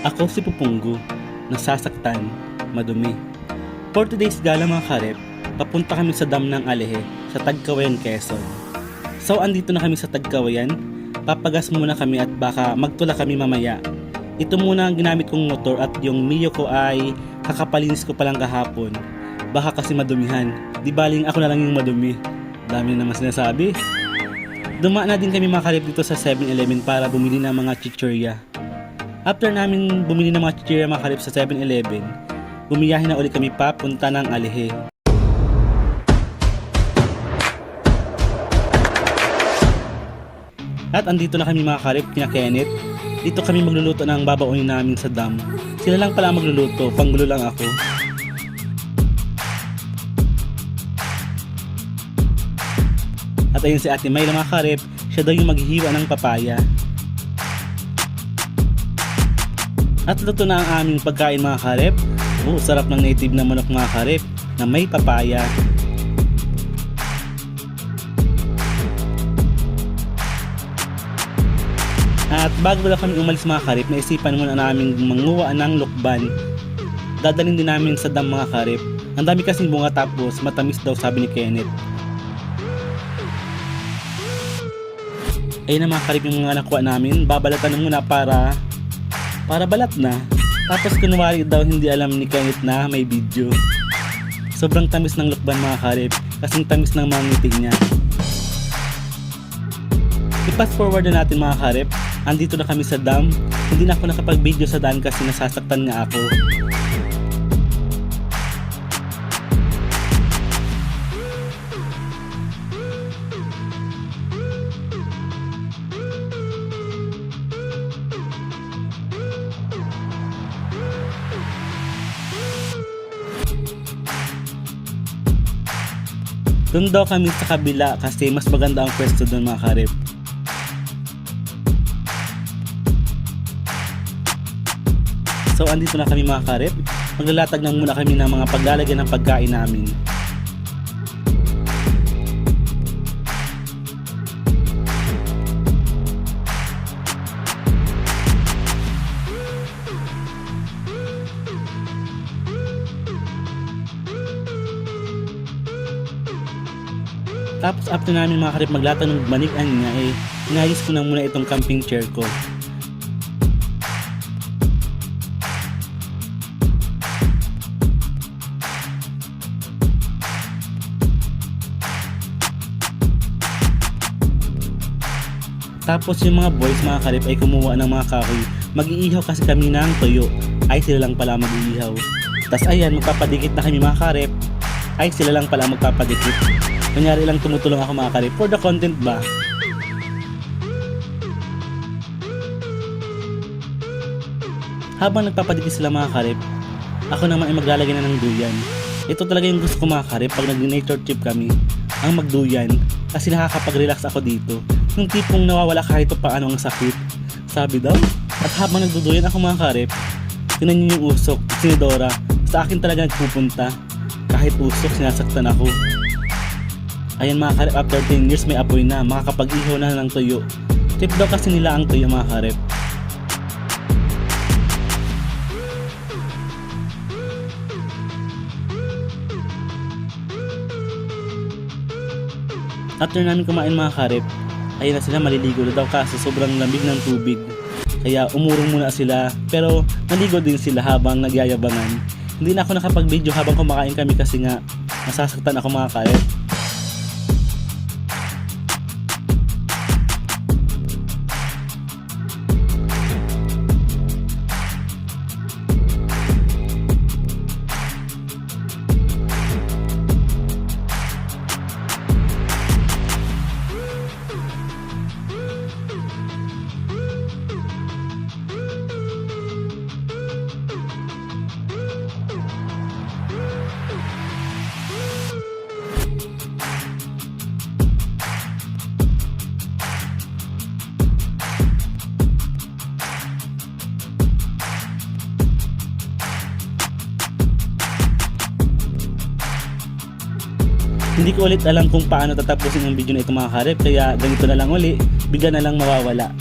Ako si Pupunggo, nasasaktan, madumi. For today's gala mga karep, papunta kami sa dam ng Alehe sa Tagkawayan, Quezon. So andito na kami sa Tagkawayan, papagas muna kami at baka magtula kami mamaya. Ito muna ang ginamit kong motor at yung Mio ko ay kakapalinis ko palang kahapon. Baka kasi madumihan, di baling ako na lang yung madumi. Dami naman sinasabi. Dumaan na din kami mga karep dito sa 7-Eleven para bumili ng mga chichirya. After namin bumili ng mga chichirya mga karep sa 7-Eleven, bumiyahin na ulit kami papunta ng Alehe. At andito na kami mga karep, kina Kenneth. Dito kami magluluto ng babaunin namin sa dam. Sila lang pala magluluto, panggulo lang ako. At ayun si Ate Mayla mga karep, siya daw yung maghihiwa ng papaya. At luto na ang aming pagkain mga karep. Sarap ng native na manok mga karep na may papaya. At bago na kami umalis mga karep, naisipan muna namin manguha ng lukban. Dadalhin din namin sa dam mga karep. Ang dami kasing bunga tapos matamis daw sabi ni Kenneth. Ayun na mga karep yung mga nakuha namin. Babalatan muna para balat na. Tapos kunwari daw hindi alam ni Kenneth na may video. Sobrang tamis ng lukban mga karep, kasing tamis ng mga ngiting niya. I-fast forward na natin mga karep. Andito na kami sa dam. Hindi na ako nakapag-video sa daan kasi nasasaktan nga ako. Doon daw kami sa kabila kasi mas maganda ang pwesto doon mga karep. So andito na kami mga karep. Maglalatag na muna kami ng mga paglalagyan ng pagkain namin. Tapos after namin mga karep maglatag ng banikan niya inayos ko na muna itong camping chair ko. Tapos yung mga boys mga karep ay kumuha ng mga kahoy. Mag-iihaw kasi kami ng tuyo. Ay sila lang pala mag-iihaw. Tapos ayan, magpapadikit na kami mga karep. Ay sila lang pala magpapadikit. Kunyari lang tumutulong ako mga karep for the content ba? Habang nagpapadikit sila mga karep, ako naman ay maglalagay na ng duyan. Ito talaga yung gusto ko mga karep pag nag-nature trip kami, ang magduyan, kasi nakakapag-relax ako dito. Yung tipong nawawala kahit pa paano ang sakit, sabi daw. At habang nagduduyan ako mga karep, tinan niyo yung usok, sinidora, sa akin talaga nagpupunta. Kahit usok, sinasaktan ako. Ayan mga karep, after 10 years may apoy na, makakapag-ihaw na ng tuyo. Tip daw kasi nila ang tuyo mga karep. After namin kumain mga karep, ayun na sila, maliligo na daw kasi sobrang lamig ng tubig. Kaya umurong muna sila, pero naligo din sila habang nagyayabangan. Hindi na ako nakapag-video habang kumakain kami kasi nga nasasaktan ako mga karep. Hindi ko ulit alam kung paano tatapusin ang video na ito mga karep, kaya ganito na lang uli, bigla na lang mawawala.